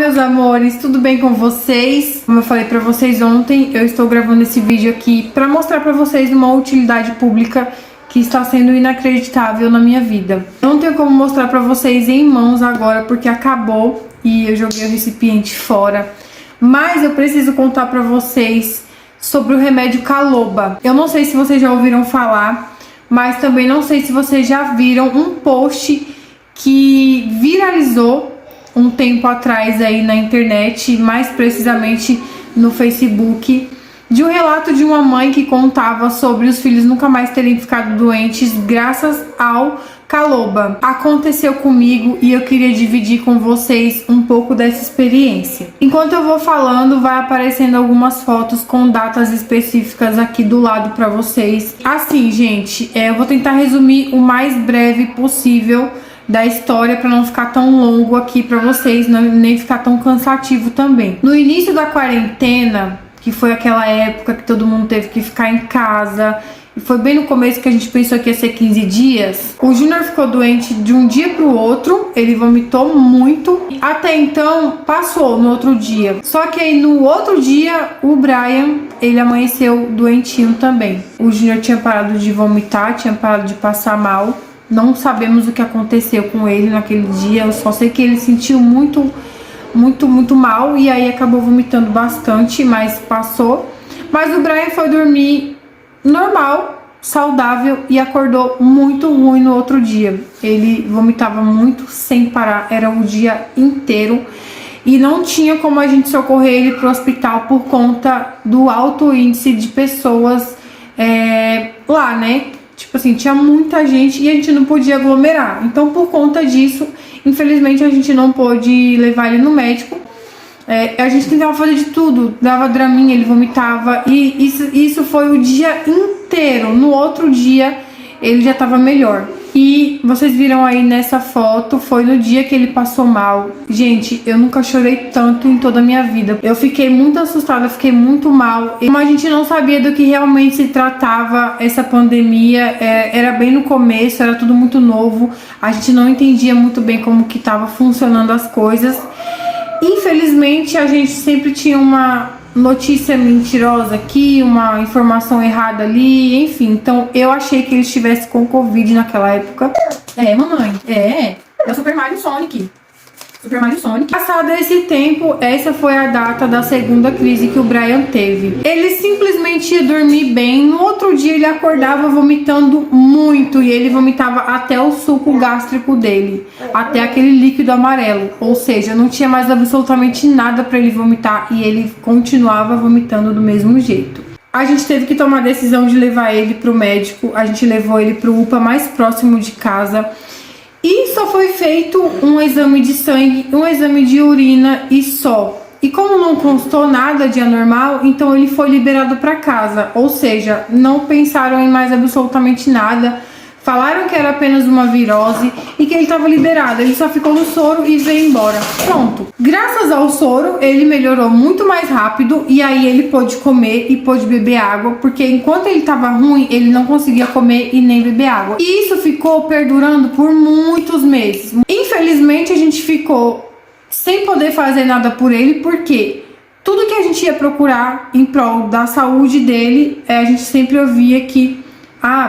Meus amores, tudo bem com vocês? Como eu falei pra vocês ontem, eu estou gravando esse vídeo aqui pra mostrar pra vocês uma utilidade pública que está sendo inacreditável na minha vida. Não tenho como mostrar pra vocês em mãos agora porque acabou e eu joguei o recipiente fora. Mas eu preciso contar pra vocês sobre o remédio Caloba. Eu não sei se vocês já ouviram falar, mas também não sei se vocês já viram um post que viralizou um tempo atrás aí na internet, mais precisamente no Facebook, de um relato de uma mãe que contava sobre os filhos nunca mais terem ficado doentes graças ao Caloba. Aconteceu comigo e eu queria dividir com vocês um pouco dessa experiência. Enquanto eu vou falando, vai aparecendo algumas fotos com datas específicas aqui do lado para vocês. Assim, gente, eu vou tentar resumir o mais breve possível da história para não ficar tão longo aqui para vocês, nem ficar tão cansativo também. No início da quarentena, que foi aquela época que todo mundo teve que ficar em casa, e foi bem no começo que a gente pensou que ia ser 15 dias, o Júnior ficou doente de um dia pro outro, ele vomitou muito, até então passou no outro dia. Só que aí no outro dia, o Brian, ele amanheceu doentinho também. O Júnior tinha parado de vomitar, tinha parado de passar mal. Não sabemos o que aconteceu com ele naquele dia, eu só sei que ele sentiu muito mal e aí acabou vomitando bastante, mas passou. Mas o Brian foi dormir normal, saudável e acordou muito ruim no outro dia. Ele vomitava muito sem parar, era o dia inteiro e não tinha como a gente socorrer ele pro hospital por conta do alto índice de pessoas lá, né? Tipo assim, tinha muita gente e a gente não podia aglomerar. Então, por conta disso, infelizmente, a gente não pôde levar ele no médico. A gente tentava fazer de tudo. Dava draminha, ele vomitava. E isso foi o dia inteiro. No outro dia, ele já estava melhor. E vocês viram aí nessa foto, foi no dia que ele passou mal. Gente, eu nunca chorei tanto em toda a minha vida. Eu fiquei muito assustada, fiquei muito mal. Como a gente não sabia do que realmente se tratava essa pandemia, era bem no começo, era tudo muito novo. A gente não entendia muito bem como que estava funcionando as coisas. Infelizmente, a gente sempre tinha uma notícia mentirosa aqui, uma informação errada ali, enfim. Então, eu achei que ele estivesse com Covid naquela época. Mamãe, é o Super Mario Sonic. Passado esse tempo, essa foi a data da segunda crise que o Brian teve. Ele simplesmente ia dormir bem, no outro dia ele acordava vomitando muito e ele vomitava até o suco gástrico dele, até aquele líquido amarelo, ou seja, não tinha mais absolutamente nada para ele vomitar e ele continuava vomitando do mesmo jeito. A gente teve que tomar a decisão de levar ele pro médico, a gente levou ele pro UPA mais próximo de casa. E só foi feito um exame de sangue, um exame de urina e só. E como não constou nada de anormal, então ele foi liberado para casa. Ou seja, não pensaram em mais absolutamente nada. Falaram que era apenas uma virose e que ele estava liberado. Ele só ficou no soro e veio embora. Pronto. Graças ao soro, ele melhorou muito mais rápido e aí ele pôde comer e pôde beber água, porque enquanto ele estava ruim, ele não conseguia comer e nem beber água. E isso ficou perdurando por muitos meses. Infelizmente, a gente ficou sem poder fazer nada por ele, porque tudo que a gente ia procurar em prol da saúde dele, a gente sempre ouvia que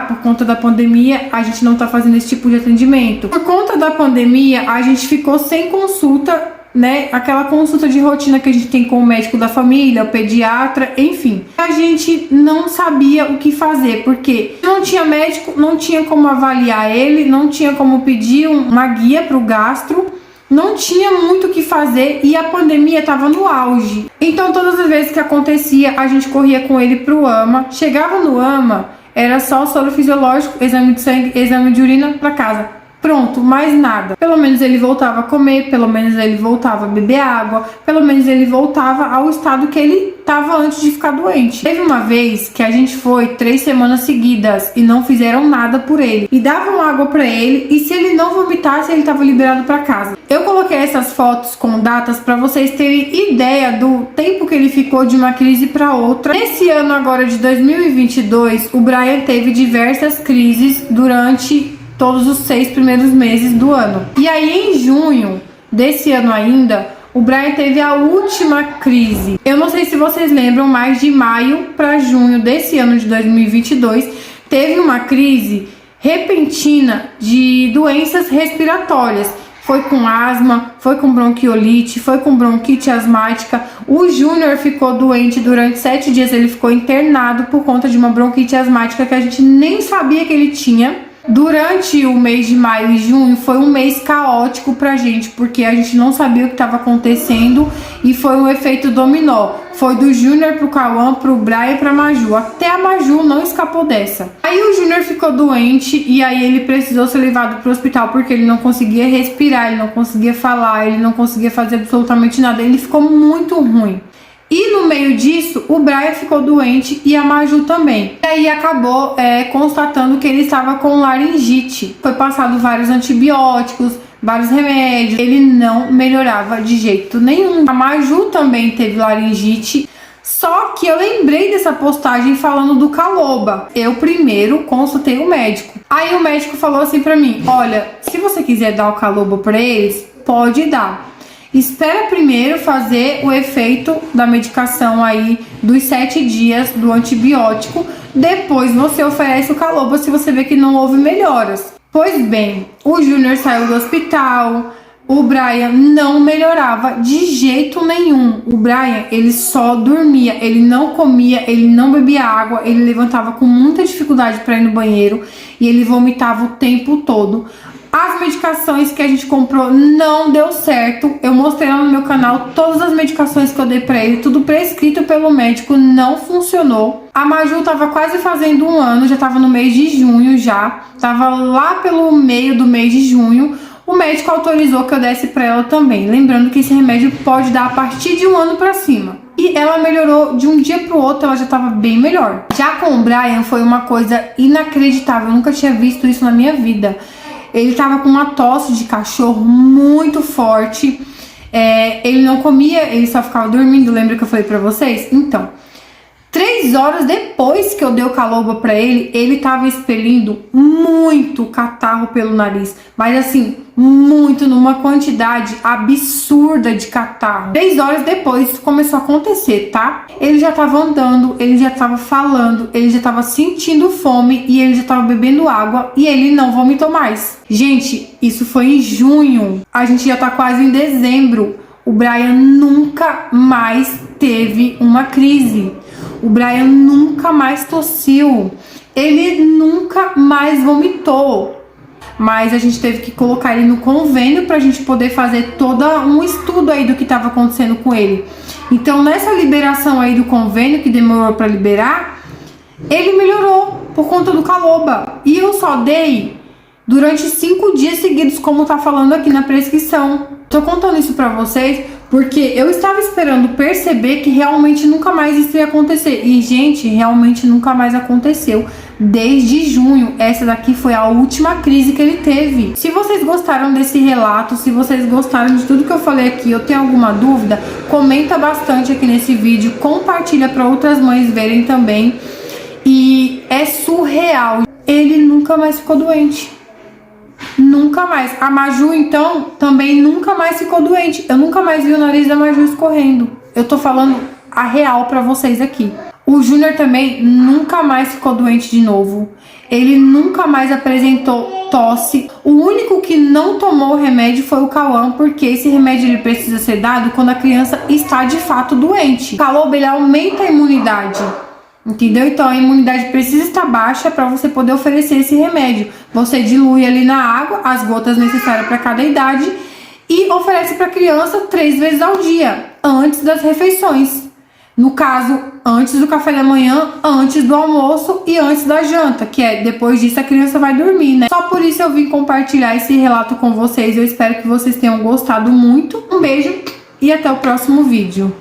por conta da pandemia, a gente não tá fazendo esse tipo de atendimento. Por conta da pandemia, a gente ficou sem consulta, né? Aquela consulta de rotina que a gente tem com o médico da família, o pediatra, enfim. A gente não sabia o que fazer, porque não tinha médico, não tinha como avaliar ele, não tinha como pedir uma guia pro gastro, não tinha muito o que fazer e a pandemia tava no auge. Então, todas as vezes que acontecia, a gente corria com ele pro AMA, chegava no AMA, era só soro fisiológico, exame de sangue, exame de urina pra casa. Pronto, mais nada. Pelo menos ele voltava a comer, pelo menos ele voltava a beber água, pelo menos ele voltava ao estado que ele estava antes de ficar doente. Teve uma vez que a gente foi 3 semanas seguidas e não fizeram nada por ele. E davam água pra ele e se ele não vomitasse, ele estava liberado pra casa. Eu coloquei essas fotos com datas pra vocês terem ideia do tempo que ele ficou de uma crise pra outra. Nesse ano agora de 2022, o Brian teve diversas crises durante todos os 6 primeiros meses do ano. E aí em junho desse ano ainda, o Brian teve a última crise. Eu não sei se vocês lembram, mas de maio para junho desse ano de 2022, teve uma crise repentina de doenças respiratórias. Foi com asma, foi com bronquiolite, foi com bronquite asmática. O Júnior ficou doente durante 7 dias, ele ficou internado por conta de uma bronquite asmática que a gente nem sabia que ele tinha. Durante o mês de maio e junho foi um mês caótico pra gente, porque a gente não sabia o que estava acontecendo e foi um efeito dominó. Foi do Júnior pro Cauã, pro Brian e pra Maju. Até a Maju não escapou dessa. Aí o Júnior ficou doente e aí ele precisou ser levado pro hospital porque ele não conseguia respirar, ele não conseguia falar, ele não conseguia fazer absolutamente nada. Ele ficou muito ruim. E no meio disso, o Brian ficou doente e a Maju também. E aí acabou constatando que ele estava com laringite. Foi passado vários antibióticos, vários remédios. Ele não melhorava de jeito nenhum. A Maju também teve laringite. Só que eu lembrei dessa postagem falando do Caloba. Eu primeiro consultei o médico. Aí o médico falou assim pra mim: olha, se você quiser dar o Caloba pra eles, pode dar. Espera primeiro fazer o efeito da medicação aí dos 7 dias do antibiótico. Depois você oferece o Caloba se você vê que não houve melhoras. Pois bem, o Júnior saiu do hospital. O Brian não melhorava de jeito nenhum. O Brian, ele só dormia, ele não comia, ele não bebia água, ele levantava com muita dificuldade para ir no banheiro e ele vomitava o tempo todo. As medicações que a gente comprou não deu certo. Eu mostrei lá no meu canal todas as medicações que eu dei pra ele, tudo prescrito pelo médico, não funcionou. A Maju tava quase fazendo 1 ano, já tava no mês de junho já. Tava lá pelo meio do mês de junho. O médico autorizou que eu desse pra ela também. Lembrando que esse remédio pode dar a partir de 1 ano pra cima. E ela melhorou de um dia pro outro, ela já tava bem melhor. Já com o Brian foi uma coisa inacreditável, eu nunca tinha visto isso na minha vida. Ele tava com uma tosse de cachorro muito forte. Ele não comia, ele só ficava dormindo. Lembra que eu falei pra vocês? Então, 3 horas depois que eu dei o Caloba pra ele, ele tava expelindo muito catarro pelo nariz. Mas assim, muito, numa quantidade absurda de catarro. 3 horas depois isso começou a acontecer, tá? Ele já tava andando, ele já tava falando, ele já tava sentindo fome e ele já tava bebendo água e ele não vomitou mais. Gente, isso foi em junho. A gente já tá quase em dezembro. O Brian nunca mais teve uma crise. O Brian nunca mais tossiu. Ele nunca mais vomitou. Mas a gente teve que colocar ele no convênio pra gente poder fazer todo um estudo aí do que estava acontecendo com ele. Então, nessa liberação aí do convênio, que demorou pra liberar, ele melhorou por conta do Caloba. E eu só dei durante 5 dias seguidos, como tá falando aqui na prescrição. Tô contando isso pra vocês porque eu estava esperando perceber que realmente nunca mais isso ia acontecer. E, gente, realmente nunca mais aconteceu. Desde junho, essa daqui foi a última crise que ele teve. Se vocês gostaram desse relato, se vocês gostaram de tudo que eu falei aqui, ou tem alguma dúvida, comenta bastante aqui nesse vídeo, compartilha para outras mães verem também. E é surreal. Ele nunca mais ficou doente. Nunca mais. A Maju, então, também nunca mais ficou doente. Eu nunca mais vi o nariz da Maju escorrendo. Eu tô falando a real pra vocês aqui. O Júnior também nunca mais ficou doente de novo. Ele nunca mais apresentou tosse. O único que não tomou o remédio foi o Cauã, porque esse remédio ele precisa ser dado quando a criança está de fato doente. O Caloba, ele aumenta a imunidade. Entendeu? Então a imunidade precisa estar baixa para você poder oferecer esse remédio. Você dilui ali na água as gotas necessárias para cada idade e oferece para a criança 3 vezes ao dia, antes das refeições. No caso, antes do café da manhã, antes do almoço e antes da janta, que é depois disso a criança vai dormir, né? Só por isso eu vim compartilhar esse relato com vocês. Eu espero que vocês tenham gostado muito. Um beijo e até o próximo vídeo.